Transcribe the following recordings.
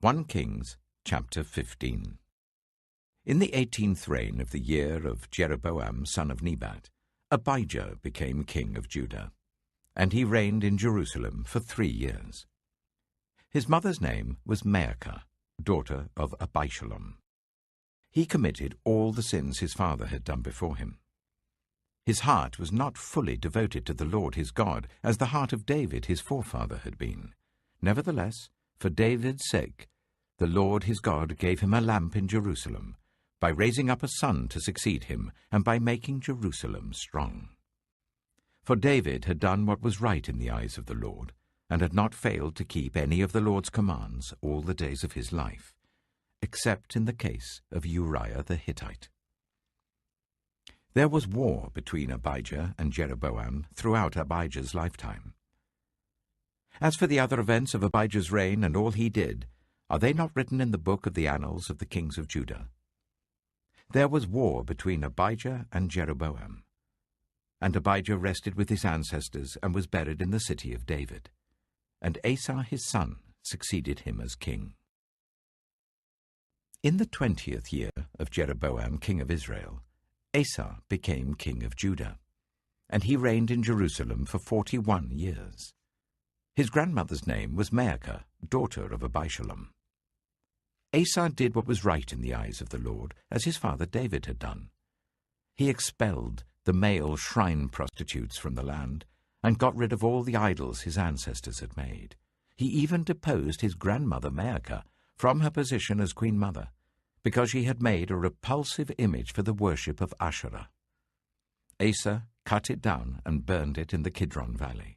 1 Kings chapter 15. In the 18th reign of the year of Jeroboam son of Nebat, Abijah became king of Judah, and he reigned in Jerusalem for 3 years. His mother's name was Maacah, daughter of Abishalom. He committed all the sins his father had done before him. His heart was not fully devoted to the Lord his God, as the heart of David his forefather had been. Nevertheless, for David's sake, the Lord his God gave him a lamp in Jerusalem, by raising up a son to succeed him, and by making Jerusalem strong. For David had done what was right in the eyes of the Lord, and had not failed to keep any of the Lord's commands all the days of his life, except in the case of Uriah the Hittite. There was war between Abijah and Jeroboam throughout Abijah's lifetime. As for the other events of Abijah's reign and all he did, are they not written in the book of the annals of the kings of Judah? There was war between Abijah and Jeroboam. And Abijah rested with his ancestors and was buried in the city of David. And Asa his son succeeded him as king. In the 20th year of Jeroboam king of Israel, Asa became king of Judah, and he reigned in Jerusalem for 41 years. His grandmother's name was Maacah, daughter of Abishalom. Asa did what was right in the eyes of the Lord, as his father David had done. He expelled the male shrine prostitutes from the land, and got rid of all the idols his ancestors had made. He even deposed his grandmother Maacah from her position as queen mother, because she had made a repulsive image for the worship of Asherah. Asa cut it down and burned it in the Kidron valley.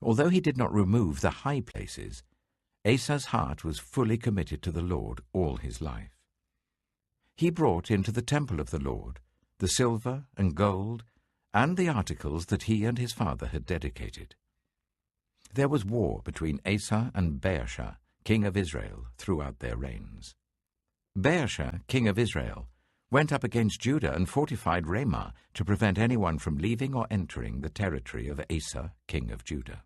Although he did not remove the high places, Asa's heart was fully committed to the Lord all his life. He brought into the temple of the Lord the silver and gold and the articles that he and his father had dedicated. There was war between Asa and Baasha, king of Israel, throughout their reigns. Baasha, king of Israel, went up against Judah and fortified Ramah to prevent anyone from leaving or entering the territory of Asa, king of Judah.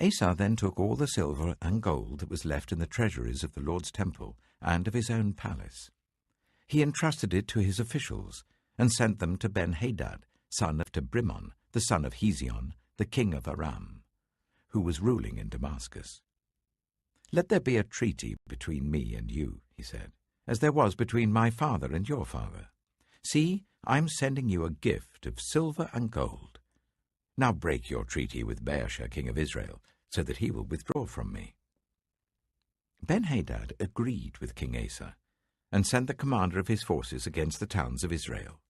Asa then took all the silver and gold that was left in the treasuries of the Lord's temple and of his own palace. He entrusted it to his officials and sent them to Ben-Hadad, son of Tabrimon, the son of Hezion, the king of Aram, who was ruling in Damascus. "Let there be a treaty between me and you," he said, "as there was between my father and your father. See, I am sending you a gift of silver and gold. Now break your treaty with Baasha, king of Israel, so that he will withdraw from me." Ben-Hadad agreed with King Asa, and sent the commander of his forces against the towns of Israel.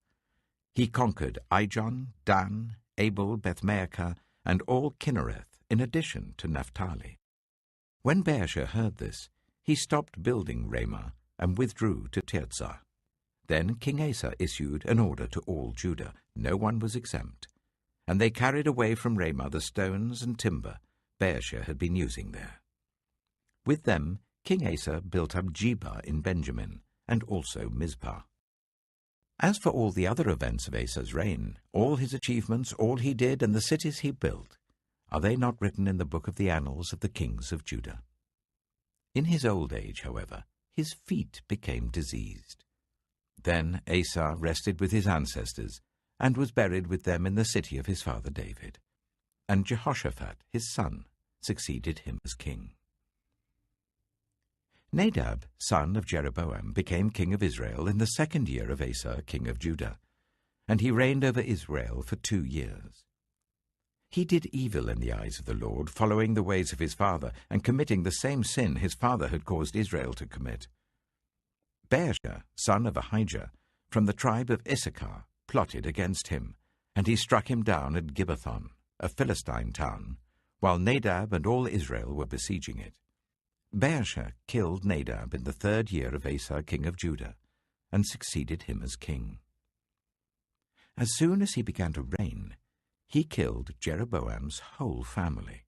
He conquered Ijon, Dan, Abel, Beth-Maacah, and all Kinnereth, in addition to Naphtali. When Baasha heard this, he stopped building Ramah and withdrew to Tirzah. Then King Asa issued an order to all Judah. No one was exempt. And they carried away from Ramah the stones and timber Baasha had been using there. With them, King Asa built up Geba in Benjamin, and also Mizpah. As for all the other events of Asa's reign, all his achievements, all he did, and the cities he built, are they not written in the book of the annals of the kings of Judah? In his old age, however, his feet became diseased. Then Asa rested with his ancestors, and was buried with them in the city of his father David. And Jehoshaphat, his son, succeeded him as king. Nadab, son of Jeroboam, became king of Israel in the 2nd year of Asa, king of Judah, and he reigned over Israel for 2 years. He did evil in the eyes of the Lord, following the ways of his father, and committing the same sin his father had caused Israel to commit. Baasha, son of Ahijah, from the tribe of Issachar, plotted against him, and he struck him down at Gibbethon, a Philistine town, while Nadab and all Israel were besieging it. Baasha killed Nadab in the 3rd year of Asa, king of Judah, and succeeded him as king. As soon as he began to reign, he killed Jeroboam's whole family.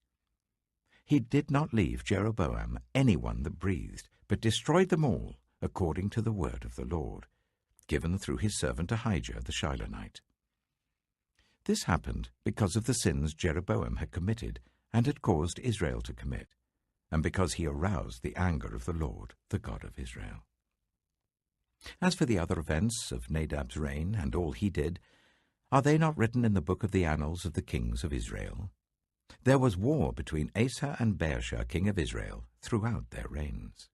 He did not leave Jeroboam anyone that breathed, but destroyed them all, according to the word of the Lord, given through his servant Ahijah the Shilonite. This happened because of the sins Jeroboam had committed and had caused Israel to commit, and because he aroused the anger of the Lord, the God of Israel. As for the other events of Nadab's reign and all he did, are they not written in the book of the annals of the kings of Israel? There was war between Asa and Baasha, king of Israel, throughout their reigns.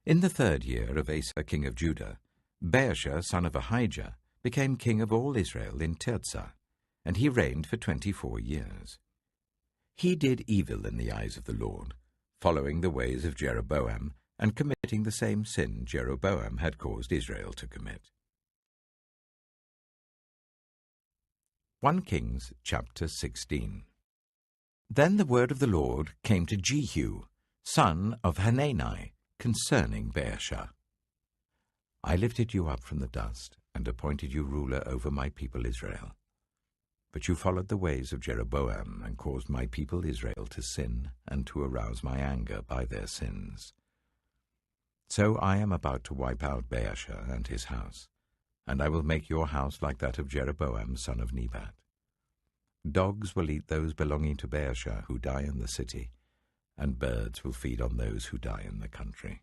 In the 3rd year of Asa, king of Judah, Baasha, son of Ahijah, became king of all Israel in Tirzah, and he reigned for 24 years. He did evil in the eyes of the Lord, following the ways of Jeroboam, and committing the same sin Jeroboam had caused Israel to commit. 1 Kings chapter 16. Then the word of the Lord came to Jehu, son of Hanani, concerning Baasha. I lifted you up from the dust, and appointed you ruler over my people Israel. But you followed the ways of Jeroboam, and caused my people Israel to sin, and to arouse my anger by their sins. So I am about to wipe out Baasha and his house, and I will make your house like that of Jeroboam son of Nebat. Dogs will eat those belonging to Baasha who die in the city, and birds will feed on those who die in the country.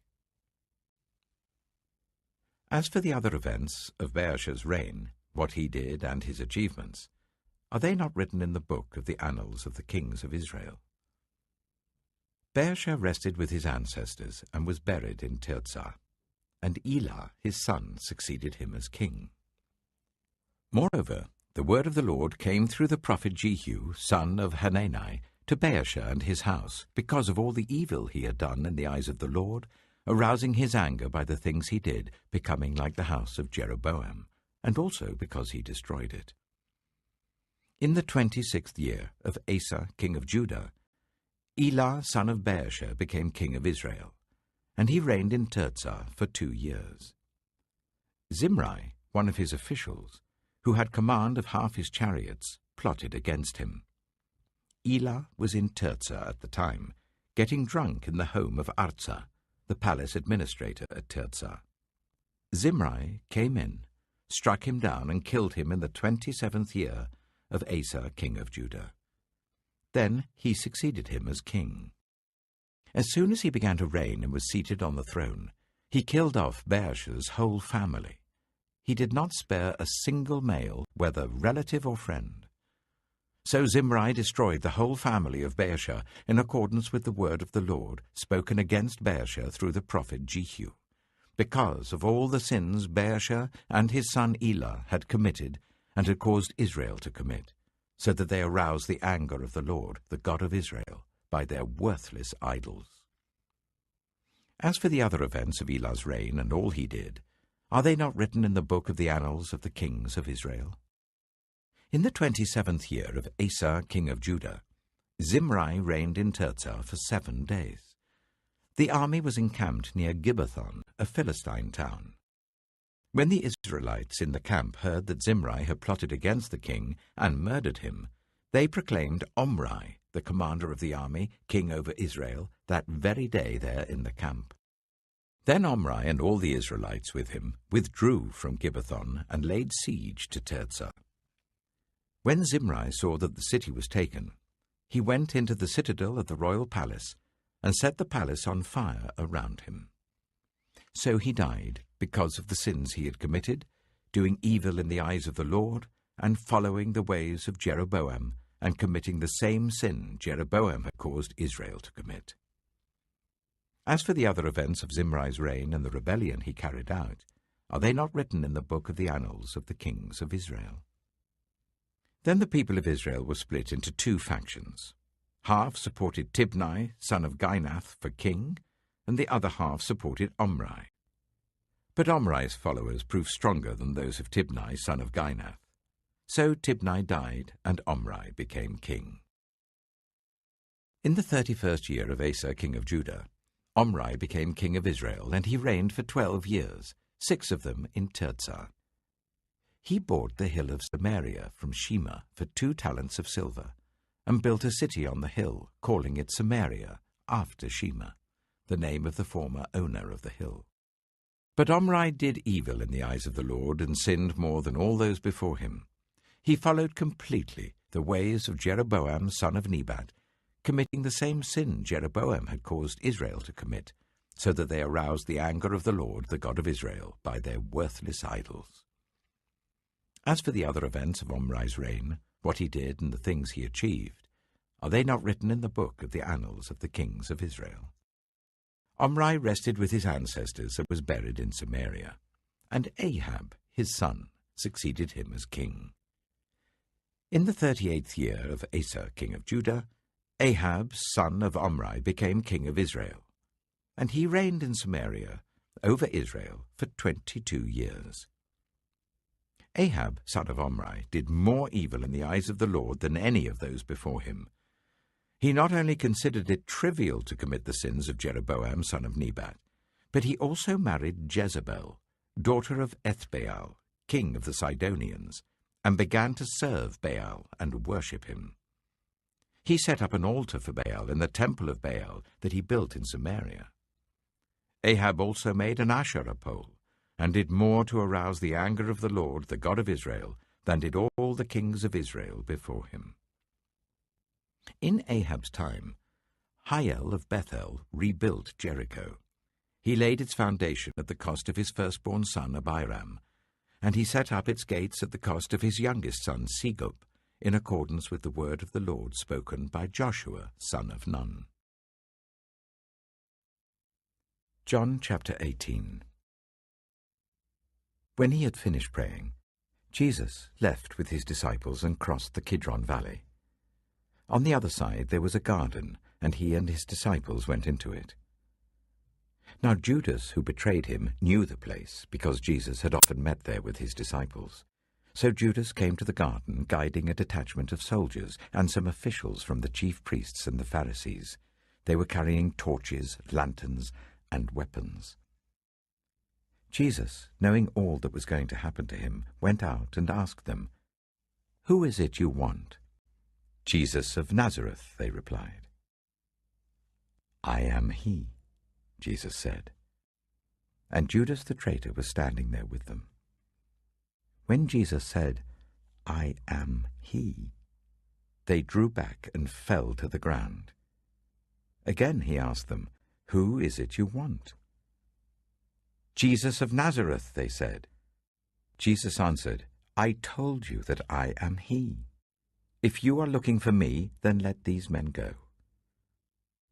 As for the other events of Baasha's reign, what he did and his achievements, are they not written in the book of the annals of the kings of Israel? Baasha rested with his ancestors and was buried in Tirzah, and Elah his son succeeded him as king. Moreover, the word of the Lord came through the prophet Jehu, son of Hanani, to Baasha and his house, because of all the evil he had done in the eyes of the Lord, arousing his anger by the things he did, becoming like the house of Jeroboam, and also because he destroyed it. In the 26th year of Asa, king of Judah, Elah, son of Baasha, became king of Israel, and he reigned in Tirzah for 2 years. Zimri, one of his officials, who had command of half his chariots, plotted against him. Elah was in Tirzah at the time, getting drunk in the home of Arza, the palace administrator at Tirzah. Zimri came in, struck him down, and killed him in the 27th year of Asa, king of Judah. Then he succeeded him as king. As soon as he began to reign and was seated on the throne, he killed off Baasha's whole family. He did not spare a single male, whether relative or friend. So Zimri destroyed the whole family of Baasha in accordance with the word of the Lord spoken against Baasha through the prophet Jehu, because of all the sins Baasha and his son Elah had committed and had caused Israel to commit, so that they aroused the anger of the Lord, the God of Israel, by their worthless idols. As for the other events of Elah's reign and all he did, are they not written in the book of the annals of the kings of Israel? In the 27th year of Asa, king of Judah, Zimri reigned in Tirzah for 7 days. The army was encamped near Gibbethon, a Philistine town. When the Israelites in the camp heard that Zimri had plotted against the king and murdered him, they proclaimed Omri, the commander of the army, king over Israel, that very day there in the camp. Then Omri and all the Israelites with him withdrew from Gibbethon and laid siege to Tirzah. When Zimri saw that the city was taken, he went into the citadel of the royal palace and set the palace on fire around him. So he died because of the sins he had committed, doing evil in the eyes of the Lord, and following the ways of Jeroboam, and committing the same sin Jeroboam had caused Israel to commit. As for the other events of Zimri's reign and the rebellion he carried out, are they not written in the book of the annals of the kings of Israel? Then the people of Israel were split into 2 factions. Half supported Tibni, son of Ginath, for king, and the other half supported Omri. But Omri's followers proved stronger than those of Tibni, son of Ginath. So Tibni died, and Omri became king. In the 31st year of Asa, king of Judah, Omri became king of Israel, and he reigned for 12 years, 6 of them in Tirzah. He bought the hill of Samaria from Shema for 2 talents of silver, and built a city on the hill, calling it Samaria, after Shema, the name of the former owner of the hill. But Omri did evil in the eyes of the Lord, and sinned more than all those before him. He followed completely the ways of Jeroboam son of Nebat, committing the same sin Jeroboam had caused Israel to commit, so that they aroused the anger of the Lord, the God of Israel, by their worthless idols. As for the other events of Omri's reign, what he did and the things he achieved, are they not written in the book of the annals of the kings of Israel? Omri rested with his ancestors and was buried in Samaria, and Ahab, his son, succeeded him as king. In the 38th year of Asa, king of Judah, Ahab, son of Omri, became king of Israel, and he reigned in Samaria over Israel for 22 years. Ahab, son of Omri, did more evil in the eyes of the Lord than any of those before him. He not only considered it trivial to commit the sins of Jeroboam, son of Nebat, but he also married Jezebel, daughter of Ethbaal, king of the Sidonians, and began to serve Baal and worship him. He set up an altar for Baal in the temple of Baal that he built in Samaria. Ahab also made an Asherah pole, and did more to arouse the anger of the Lord, the God of Israel, than did all the kings of Israel before him. In Ahab's time, Hiel of Bethel rebuilt Jericho. He laid its foundation at the cost of his firstborn son Abiram, and he set up its gates at the cost of his youngest son Segub, in accordance with the word of the Lord spoken by Joshua, son of Nun. John chapter 18. When he had finished praying, Jesus left with his disciples and crossed the Kidron Valley. On the other side there was a garden, and he and his disciples went into it. Now Judas, who betrayed him, knew the place, because Jesus had often met there with his disciples. So Judas came to the garden, guiding a detachment of soldiers and some officials from the chief priests and the Pharisees. They were carrying torches, lanterns, and weapons. Jesus, knowing all that was going to happen to him, went out and asked them, "Who is it you want?" "Jesus of Nazareth," they replied. "I am he," Jesus said. And Judas the traitor was standing there with them. When Jesus said, "I am he," they drew back and fell to the ground. Again he asked them, "Who is it you want?" "Jesus of Nazareth," they said. Jesus answered, "I told you that I am he. If you are looking for me, then let these men go."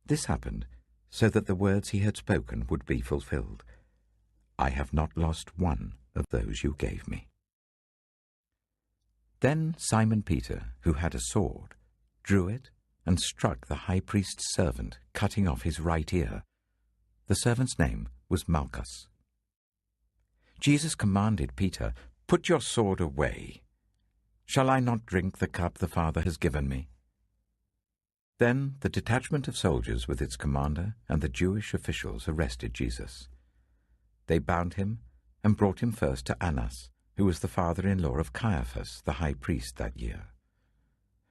This happened so that the words he had spoken would be fulfilled. "I have not lost one of those you gave me." Then Simon Peter, who had a sword, drew it and struck the high priest's servant, cutting off his right ear. The servant's name was Malchus. Jesus commanded Peter, "Put your sword away. Shall I not drink the cup the Father has given me?" Then the detachment of soldiers with its commander and the Jewish officials arrested Jesus. They bound him and brought him first to Annas, who was the father-in-law of Caiaphas, the high priest that year.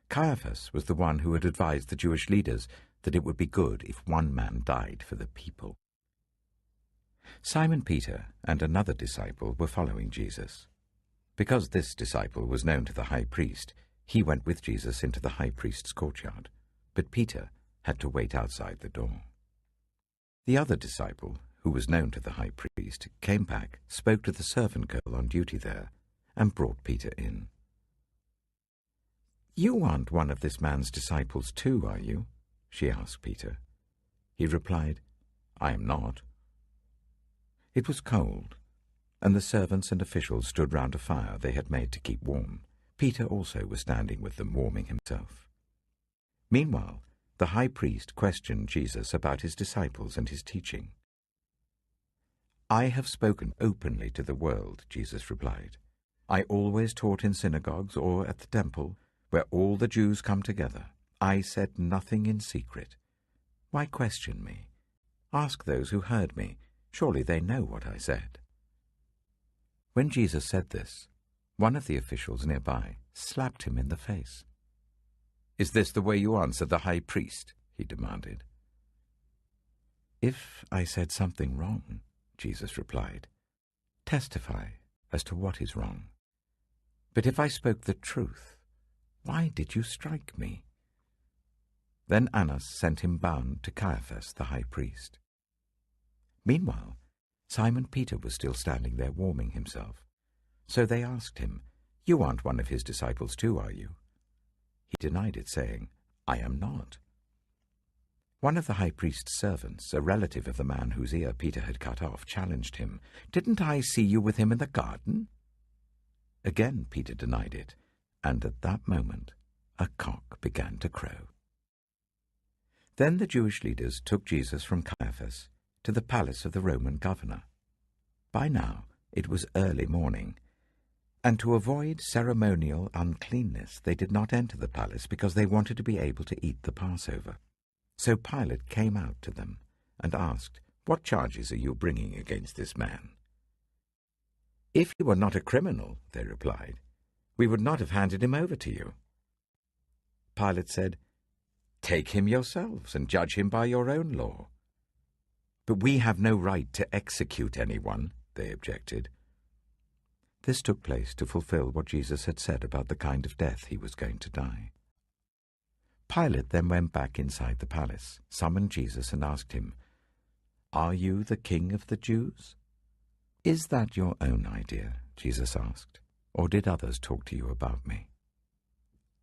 Caiaphas was the one who had advised the Jewish leaders that it would be good if one man died for the people. Simon Peter and another disciple were following Jesus. Because this disciple was known to the high priest, he went with Jesus into the high priest's courtyard, but Peter had to wait outside the door. The other disciple, who was known to the high priest, came back, spoke to the servant girl on duty there, and brought Peter in. "You aren't one of this man's disciples too, are you?" she asked Peter. He replied, "I am not." It was cold, and the servants and officials stood round a fire they had made to keep warm. Peter also was standing with them, warming himself. Meanwhile, the high priest questioned Jesus about his disciples and his teaching. "I have spoken openly to the world," Jesus replied. "I always taught in synagogues or at the temple, where all the Jews come together. I said nothing in secret. Why question me? Ask those who heard me. Surely they know what I said." When Jesus said this, one of the officials nearby slapped him in the face. "Is this the way you answer the high priest?" he demanded. "If I said something wrong," Jesus replied, "testify as to what is wrong. But if I spoke the truth, why did you strike me?" Then Annas sent him bound to Caiaphas the high priest. Meanwhile, Simon Peter was still standing there warming himself. So they asked him, "You aren't one of his disciples too, are you?" He denied it, saying, "I am not." One of the high priest's servants, a relative of the man whose ear Peter had cut off, challenged him, "Didn't I see you with him in the garden?" Again Peter denied it, and at that moment a cock began to crow. Then the Jewish leaders took Jesus from Caiaphas to the palace of the Roman governor. By now it was early morning, and to avoid ceremonial uncleanness they did not enter the palace because they wanted to be able to eat the Passover. So Pilate came out to them and asked, "What charges are you bringing against this man?" "If he were not a criminal," they replied, "we would not have handed him over to you." Pilate said, "Take him yourselves and judge him by your own law." "But we have no right to execute anyone," they objected. This took place to fulfill what Jesus had said about the kind of death he was going to die. Pilate then went back inside the palace, summoned Jesus and asked him, "Are you the king of the Jews?" "Is that your own idea?" Jesus asked, "or did others talk to you about me?"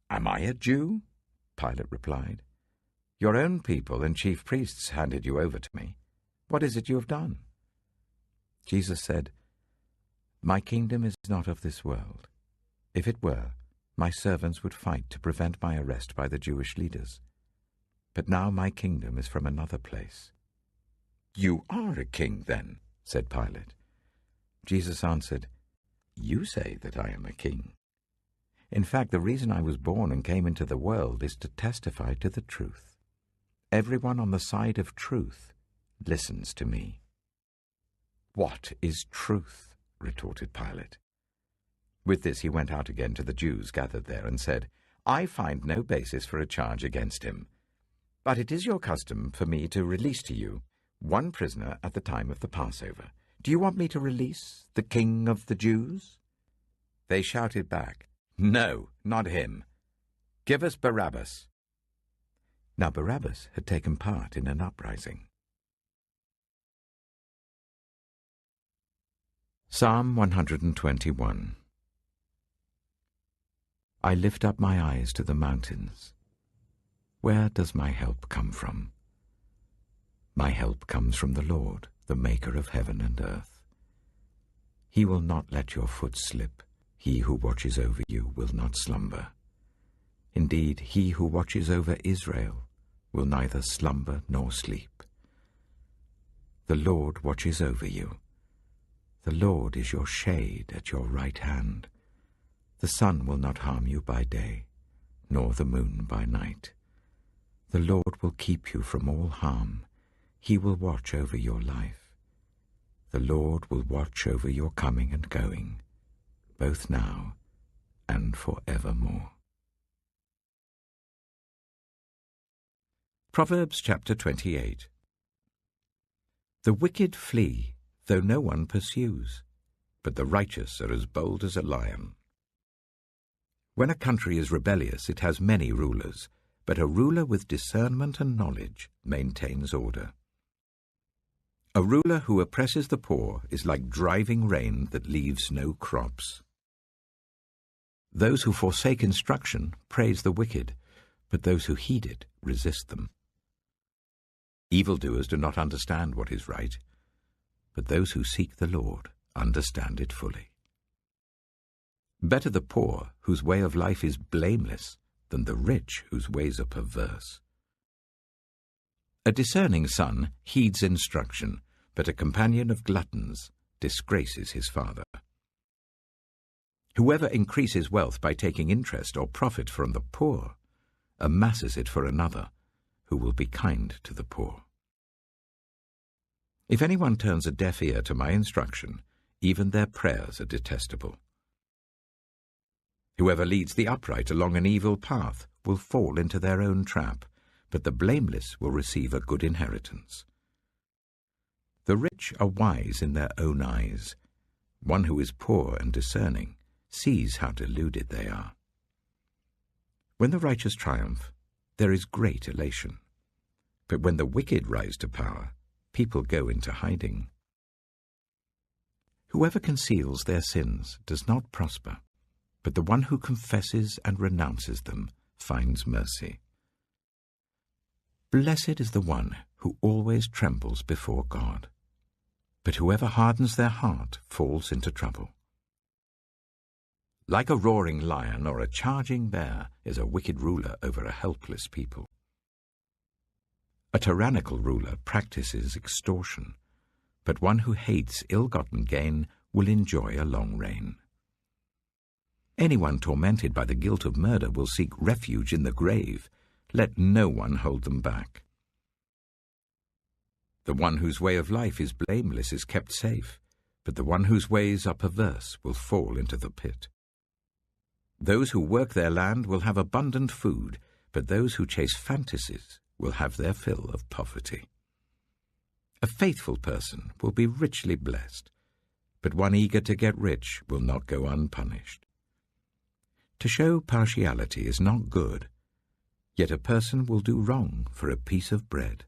"Am I a Jew?" Pilate replied. "Your own people and chief priests handed you over to me. What is it you have done?" Jesus said, "My kingdom is not of this world. If it were, my servants would fight to prevent my arrest by the Jewish leaders. But now my kingdom is from another place." "You are a king, then," said Pilate. Jesus answered, "You say that I am a king. In fact, the reason I was born and came into the world is to testify to the truth. Everyone on the side of truth listens to me." "What is truth?" retorted Pilate. With this he went out again to the Jews gathered there and said, "I find no basis for a charge against him. But it is your custom for me to release to you one prisoner at the time of the Passover. Do you want me to release the King of the Jews?" They shouted back, "No, not him. Give us Barabbas." Now Barabbas had taken part in an uprising. Psalm 121. I lift up my eyes to the mountains. Where does my help come from? My help comes from the Lord, the maker of heaven and earth. He will not let your foot slip. He who watches over you will not slumber. Indeed, he who watches over Israel will neither slumber nor sleep. The Lord watches over you. The Lord is your shade at your right hand. The sun will not harm you by day, nor the moon by night. The Lord will keep you from all harm. He will watch over your life. The Lord will watch over your coming and going, both now and forevermore. Proverbs chapter 28. The wicked flee, though no one pursues, but the righteous are as bold as a lion. When a country is rebellious, it has many rulers, but a ruler with discernment and knowledge maintains order. A ruler who oppresses the poor is like driving rain that leaves no crops. Those who forsake instruction praise the wicked, but those who heed it resist them. Evildoers do not understand what is right, but those who seek the Lord understand it fully. Better the poor, whose way of life is blameless, than the rich, whose ways are perverse. A discerning son heeds instruction, but a companion of gluttons disgraces his father. Whoever increases wealth by taking interest or profit from the poor amasses it for another, who will be kind to the poor. If anyone turns a deaf ear to my instruction, even their prayers are detestable. Whoever leads the upright along an evil path will fall into their own trap, but the blameless will receive a good inheritance. The rich are wise in their own eyes. One who is poor and discerning sees how deluded they are. When the righteous triumph, there is great elation. But when the wicked rise to power, people go into hiding. Whoever conceals their sins does not prosper, but the one who confesses and renounces them finds mercy. Blessed is the one who always trembles before God, but whoever hardens their heart falls into trouble. Like a roaring lion or a charging bear is a wicked ruler over a helpless people. A tyrannical ruler practices extortion, but one who hates ill-gotten gain will enjoy a long reign. Anyone tormented by the guilt of murder will seek refuge in the grave. Let no one hold them back. The one whose way of life is blameless is kept safe, but the one whose ways are perverse will fall into the pit. Those who work their land will have abundant food, but those who chase fantasies will have their fill of poverty. A faithful person will be richly blessed, but one eager to get rich will not go unpunished. To show partiality is not good, yet a person will do wrong for a piece of bread.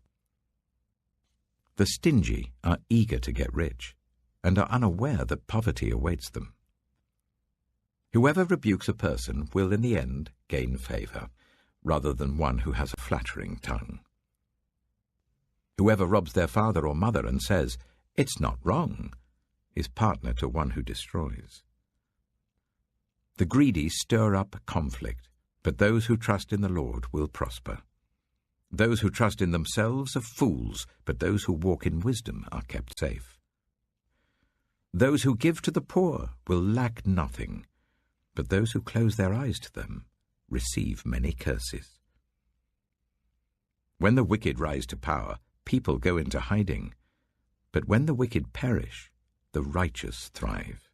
The stingy are eager to get rich, and are unaware that poverty awaits them. Whoever rebukes a person will in the end gain favor, rather than one who has a flattering tongue. Whoever robs their father or mother and says, "It's not wrong," is partner to one who destroys. The greedy stir up conflict, but those who trust in the Lord will prosper. Those who trust in themselves are fools, but those who walk in wisdom are kept safe. Those who give to the poor will lack nothing, but those who close their eyes to them receive many curses. When the wicked rise to power, people go into hiding, but when the wicked perish, the righteous thrive.